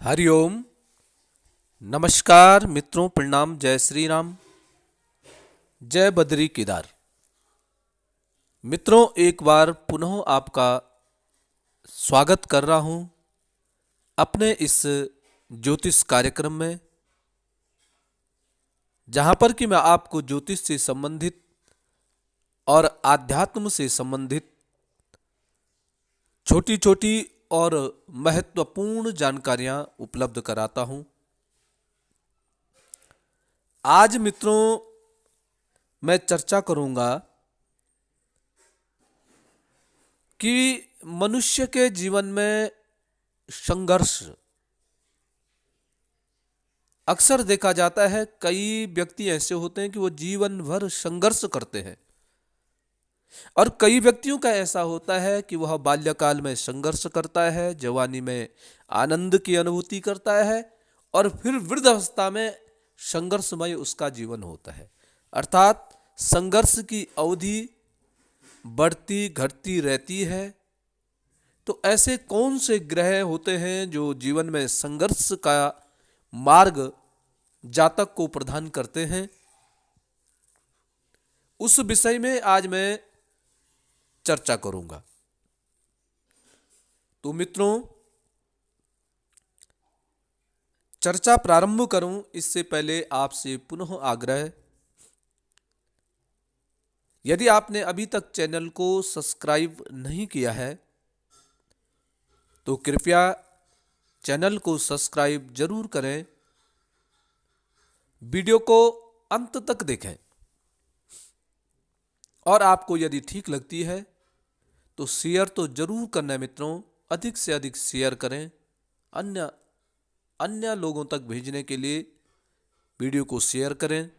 हरिओम। नमस्कार मित्रों, प्रणाम। जय श्री राम, जय बद्री केदार। मित्रों, एक बार पुनः आपका स्वागत कर रहा हूं अपने इस ज्योतिष कार्यक्रम में, जहां पर कि मैं आपको ज्योतिष से संबंधित और आध्यात्म से संबंधित छोटी छोटी और महत्वपूर्ण जानकारियां उपलब्ध कराता हूं। आज मित्रों मैं चर्चा करूंगा कि मनुष्य के जीवन में संघर्ष अक्सर देखा जाता है। कई व्यक्ति ऐसे होते हैं कि वो जीवन भर संघर्ष करते हैं, और कई व्यक्तियों का ऐसा होता है कि वह बाल्यकाल में संघर्ष करता है, जवानी में आनंद की अनुभूति करता है, और फिर वृद्धावस्था में संघर्षमय उसका जीवन होता है। अर्थात संघर्ष की अवधि बढ़ती घटती रहती है। तो ऐसे कौन से ग्रह होते हैं जो जीवन में संघर्ष का मार्ग जातक को प्रदान करते हैं, उस विषय में आज मैं चर्चा करूंगा। तो मित्रों, चर्चा प्रारंभ करूं इससे पहले आपसे पुनः आग्रह, यदि आपने अभी तक चैनल को सब्सक्राइब नहीं किया है तो कृपया चैनल को सब्सक्राइब जरूर करें, वीडियो को अंत तक देखें, और आपको यदि ठीक लगती है तो शेयर तो जरूर करना है मित्रों। अधिक से अधिक शेयर करें, अन्य लोगों तक भेजने के लिए वीडियो को शेयर करें।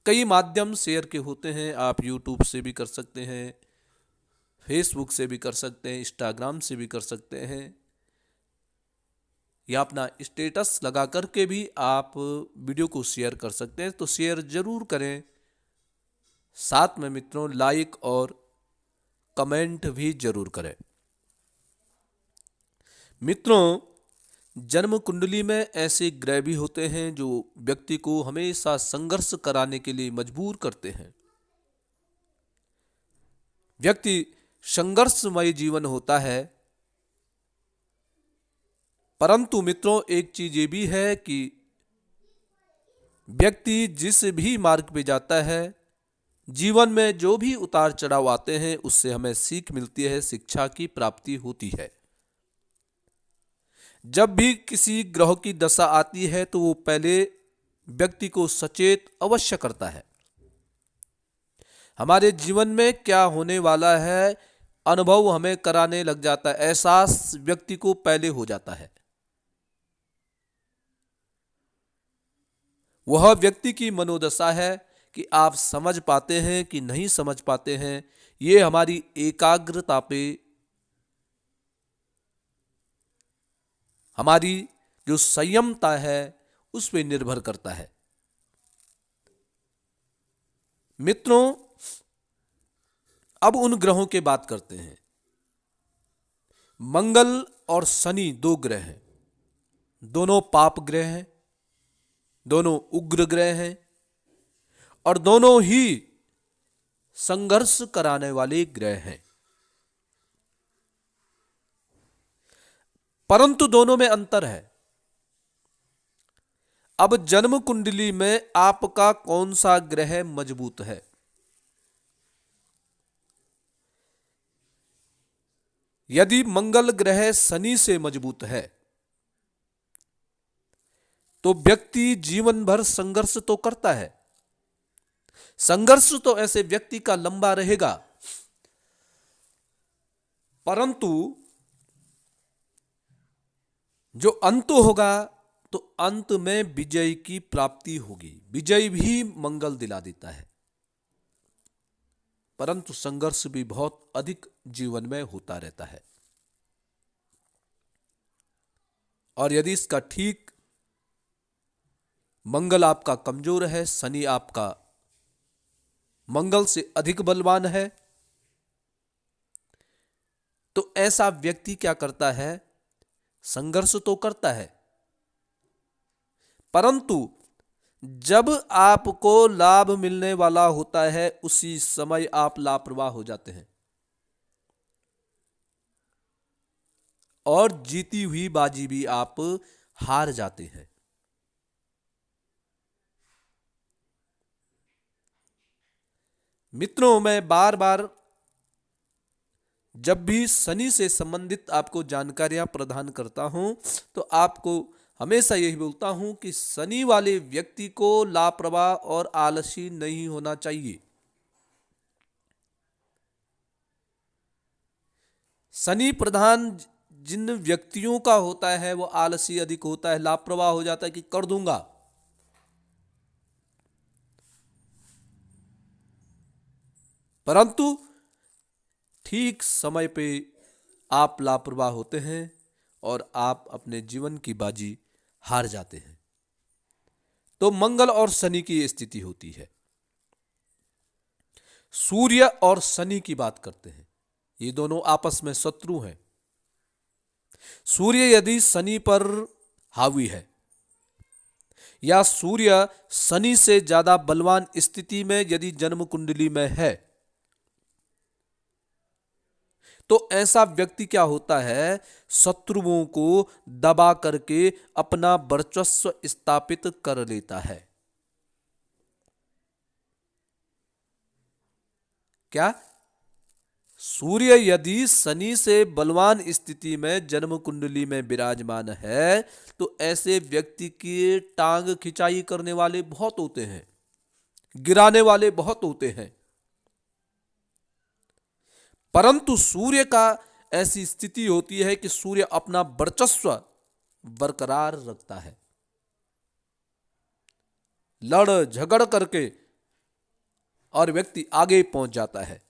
कई माध्यम शेयर के होते हैं, आप यूट्यूब से भी कर सकते हैं, फेसबुक से भी कर सकते हैं, इंस्टाग्राम से भी कर सकते हैं, या अपना स्टेटस लगा करके भी आप वीडियो को शेयर कर सकते हैं। तो शेयर जरूर करें, साथ में मित्रों लाइक और कमेंट भी जरूर करें। मित्रों, जन्म कुंडली में ऐसे ग्रह भी होते हैं जो व्यक्ति को हमेशा संघर्ष कराने के लिए मजबूर करते हैं। व्यक्ति संघर्षमय जीवन होता है, परंतु मित्रों एक चीज ये भी है कि व्यक्ति जिस भी मार्ग पे जाता है, जीवन में जो भी उतार चढ़ाव आते हैं, उससे हमें सीख मिलती है, शिक्षा की प्राप्ति होती है। जब भी किसी ग्रह की दशा आती है तो वो पहले व्यक्ति को सचेत अवश्य करता है। हमारे जीवन में क्या होने वाला है अनुभव हमें कराने लग जाता है, एहसास व्यक्ति को पहले हो जाता है। वह व्यक्ति की मनोदशा है कि आप समझ पाते हैं कि नहीं समझ पाते हैं, ये हमारी एकाग्रता पे, हमारी जो संयमता है उस पे निर्भर करता है। मित्रों, अब उन ग्रहों की बात करते हैं। मंगल और शनि दो ग्रह हैं, दोनों पाप ग्रह हैं, दोनों उग्र ग्रह हैं, और दोनों ही संघर्ष कराने वाले ग्रह हैं। परंतु दोनों में अंतर है। अब जन्म कुंडली में आपका कौन सा ग्रह मजबूत है? यदि मंगल ग्रह शनि से मजबूत है तो व्यक्ति जीवन भर संघर्ष तो करता है। संघर्ष तो ऐसे व्यक्ति का लंबा रहेगा, परंतु जो अंत होगा तो अंत में विजय की प्राप्ति होगी। विजय भी मंगल दिला देता है, परंतु संघर्ष भी बहुत अधिक जीवन में होता रहता है। और यदि इसका ठीक मंगल आपका कमजोर है, शनि आपका मंगल से अधिक बलवान है, तो ऐसा व्यक्ति क्या करता है, संघर्ष तो करता है, परंतु जब आपको लाभ मिलने वाला होता है उसी समय आप लापरवाह हो जाते हैं और जीती हुई बाजी भी आप हार जाते हैं। मित्रों, मैं बार बार जब भी शनि से संबंधित आपको जानकारियां प्रदान करता हूं तो आपको हमेशा यही बोलता हूं कि शनि वाले व्यक्ति को लापरवाह और आलसी नहीं होना चाहिए। शनि प्रधान जिन व्यक्तियों का होता है वो आलसी अधिक होता है, लापरवाह हो जाता है कि कर दूंगा। परंतु ठीक समय पे आप लापरवाह होते हैं और आप अपने जीवन की बाजी हार जाते हैं। तो मंगल और शनि की स्थिति होती है। सूर्य और शनि की बात करते हैं, ये दोनों आपस में शत्रु हैं। सूर्य यदि शनि पर हावी है या सूर्य शनि से ज्यादा बलवान स्थिति में यदि जन्म कुंडली में है तो ऐसा व्यक्ति क्या होता है, शत्रुओं को दबा करके अपना वर्चस्व स्थापित कर लेता है। क्या सूर्य यदि शनि से बलवान स्थिति में जन्म कुंडली में विराजमान है तो ऐसे व्यक्ति की टांग खिंचाई करने वाले बहुत होते हैं, गिराने वाले बहुत होते हैं। परंतु सूर्य का ऐसी स्थिति होती है कि सूर्य अपना वर्चस्व बरकरार रखता है, लड़ झगड़ करके और व्यक्ति आगे पहुंच जाता है।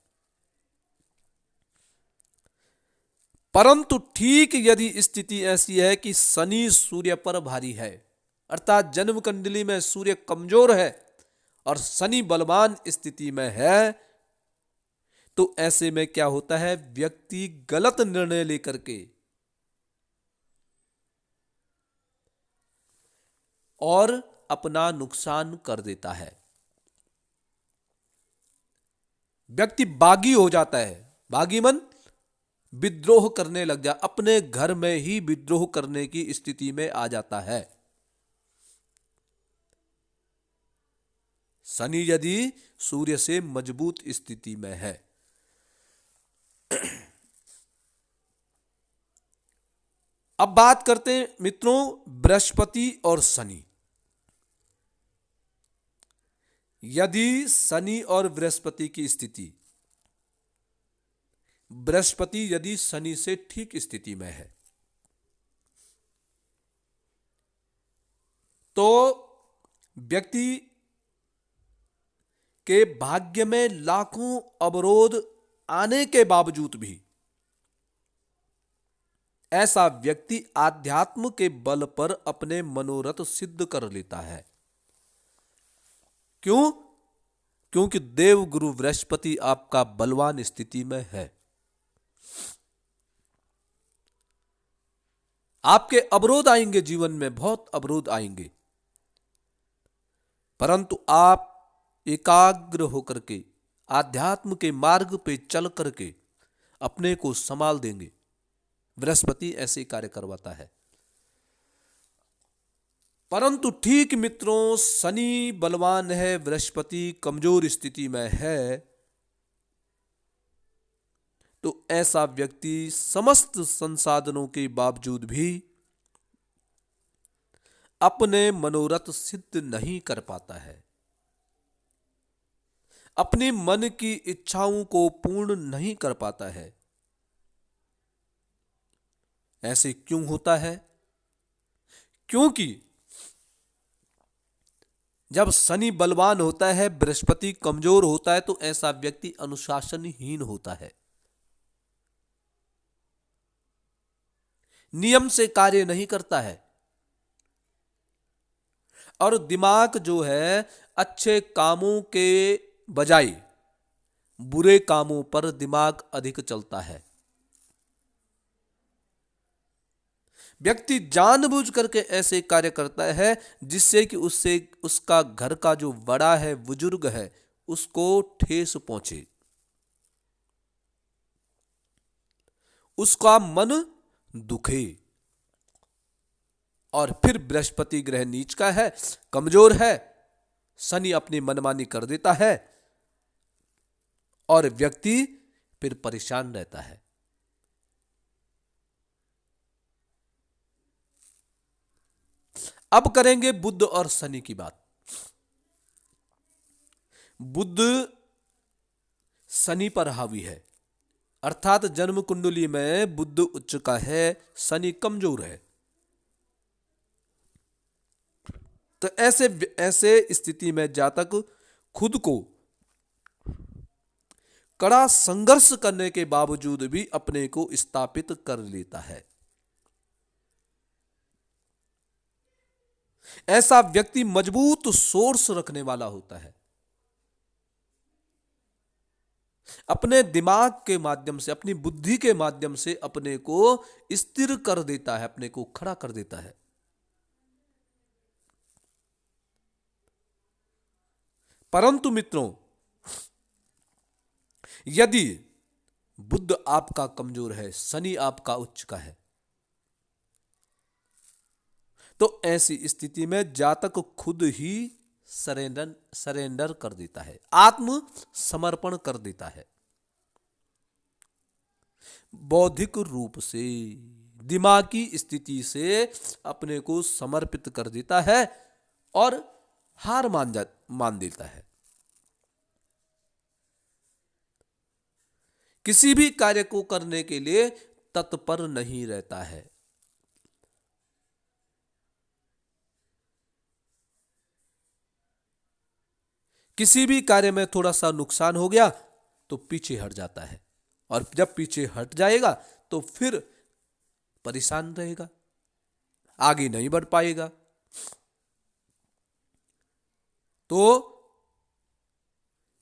परंतु ठीक यदि स्थिति ऐसी है कि शनि सूर्य पर भारी है, अर्थात जन्म कुंडली में सूर्य कमजोर है और शनि बलवान स्थिति में है, तो ऐसे में क्या होता है, व्यक्ति गलत निर्णय लेकर के और अपना नुकसान कर देता है। व्यक्ति बागी हो जाता है, बागी मन विद्रोह करने लग जा, अपने घर में ही विद्रोह करने की स्थिति में आ जाता है। शनि यदि सूर्य से मजबूत स्थिति में है। अब बात करते हैं मित्रों बृहस्पति और शनि। यदि शनि और बृहस्पति की स्थिति, बृहस्पति यदि शनि से ठीक स्थिति में है तो व्यक्ति के भाग्य में लाखों अवरोध आने के बावजूद भी ऐसा व्यक्ति आध्यात्म के बल पर अपने मनोरथ सिद्ध कर लेता है। क्यों? क्योंकि देव गुरु बृहस्पति आपका बलवान स्थिति में है। आपके अवरोध आएंगे, जीवन में बहुत अवरोध आएंगे, परंतु आप एकाग्र होकर के आध्यात्म के मार्ग पे चल करके अपने को संभाल देंगे। बृहस्पति ऐसे कार्य करवाता है। परंतु ठीक मित्रों शनि बलवान है, बृहस्पति कमजोर स्थिति में है, तो ऐसा व्यक्ति समस्त संसाधनों के बावजूद भी अपने मनोरथ सिद्ध नहीं कर पाता है, अपने मन की इच्छाओं को पूर्ण नहीं कर पाता है। ऐसे क्यों होता है? क्योंकि जब शनि बलवान होता है, बृहस्पति कमजोर होता है, तो ऐसा व्यक्ति अनुशासनहीन होता है, नियम से कार्य नहीं करता है और दिमाग जो है अच्छे कामों के बजाय बुरे कामों पर दिमाग अधिक चलता है। व्यक्ति जानबूझ करके ऐसे कार्य करता है जिससे कि उससे उसका घर का जो बड़ा है, बुजुर्ग है, उसको ठेस पहुंचे, उसका मन दुखे। और फिर बृहस्पति ग्रह नीच का है, कमजोर है, शनि अपनी मनमानी कर देता है और व्यक्ति फिर परेशान रहता है। अब करेंगे बुध और शनि की बात। बुध शनि पर हावी है, अर्थात जन्म कुंडली में बुध उच्च का है, शनि कमजोर है। तो ऐसे स्थिति में जातक खुद को कड़ा संघर्ष करने के बावजूद भी अपने को स्थापित कर लेता है। ऐसा व्यक्ति मजबूत सोर्स रखने वाला होता है, अपने दिमाग के माध्यम से, अपनी बुद्धि के माध्यम से अपने को स्थिर कर देता है, अपने को खड़ा कर देता है। परंतु मित्रों, यदि बुध आपका कमजोर है, शनि आपका उच्च का है, तो ऐसी स्थिति में जातक खुद ही सरेंडर कर देता है, आत्म समर्पण कर देता है। बौद्धिक रूप से, दिमागी स्थिति से अपने को समर्पित कर देता है और हार मान देता है। किसी भी कार्य को करने के लिए तत्पर नहीं रहता है। किसी भी कार्य में थोड़ा सा नुकसान हो गया तो पीछे हट जाता है, और जब पीछे हट जाएगा तो फिर परेशान रहेगा, आगे नहीं बढ़ पाएगा। तो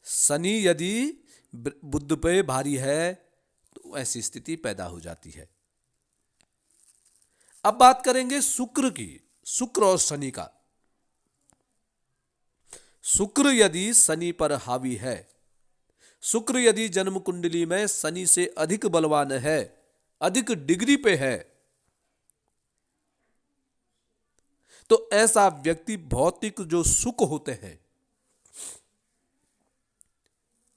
शनि यदि बुध पे भारी है तो ऐसी स्थिति पैदा हो जाती है। अब बात करेंगे शुक्र की, शुक्र और शनि का। शुक्र यदि शनि पर हावी है, शुक्र यदि जन्म कुंडली में शनि से अधिक बलवान है, अधिक डिग्री पे है, तो ऐसा व्यक्ति भौतिक जो सुख होते हैं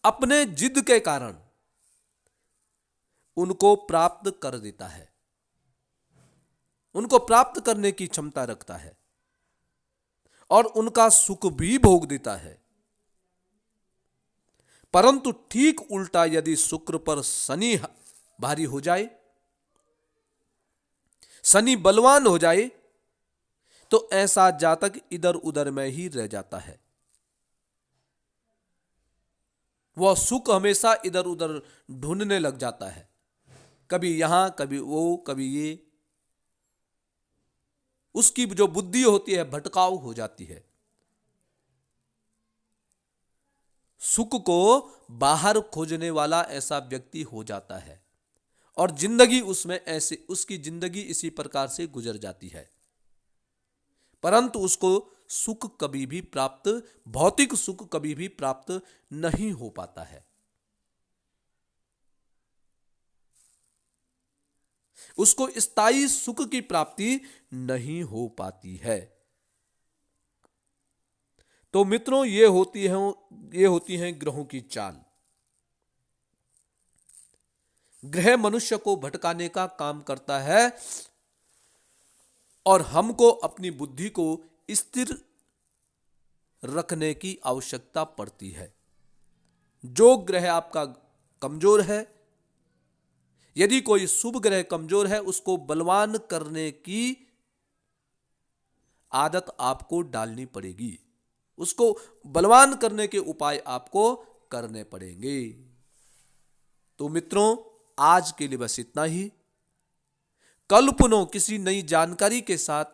अपने जिद के कारण उनको प्राप्त कर देता है, उनको प्राप्त करने की क्षमता रखता है और उनका सुख भी भोग देता है। परंतु ठीक उल्टा यदि शुक्र पर शनि भारी हो जाए, शनि बलवान हो जाए, तो ऐसा जातक इधर उधर में ही रह जाता है। वह सुख हमेशा इधर उधर ढूंढने लग जाता है, कभी यहां कभी वो कभी ये। उसकी जो बुद्धि होती है भटकाव हो जाती है। सुख को बाहर खोजने वाला ऐसा व्यक्ति हो जाता है और जिंदगी उसमें ऐसे, उसकी जिंदगी इसी प्रकार से गुजर जाती है। परंतु उसको सुख कभी भी प्राप्त, भौतिक सुख कभी भी प्राप्त नहीं हो पाता है। उसको स्थायी सुख की प्राप्ति नहीं हो पाती है। तो मित्रों, ये होती हैं ग्रहों की चाल। ग्रह मनुष्य को भटकाने का काम करता है और हमको अपनी बुद्धि को स्थिर रखने की आवश्यकता पड़ती है। जो ग्रह आपका कमजोर है, यदि कोई शुभ ग्रह कमजोर है, उसको बलवान करने की आदत आपको डालनी पड़ेगी, उसको बलवान करने के उपाय आपको करने पड़ेंगे। तो मित्रों, आज के लिए बस इतना ही। कल पुनः किसी नई जानकारी के साथ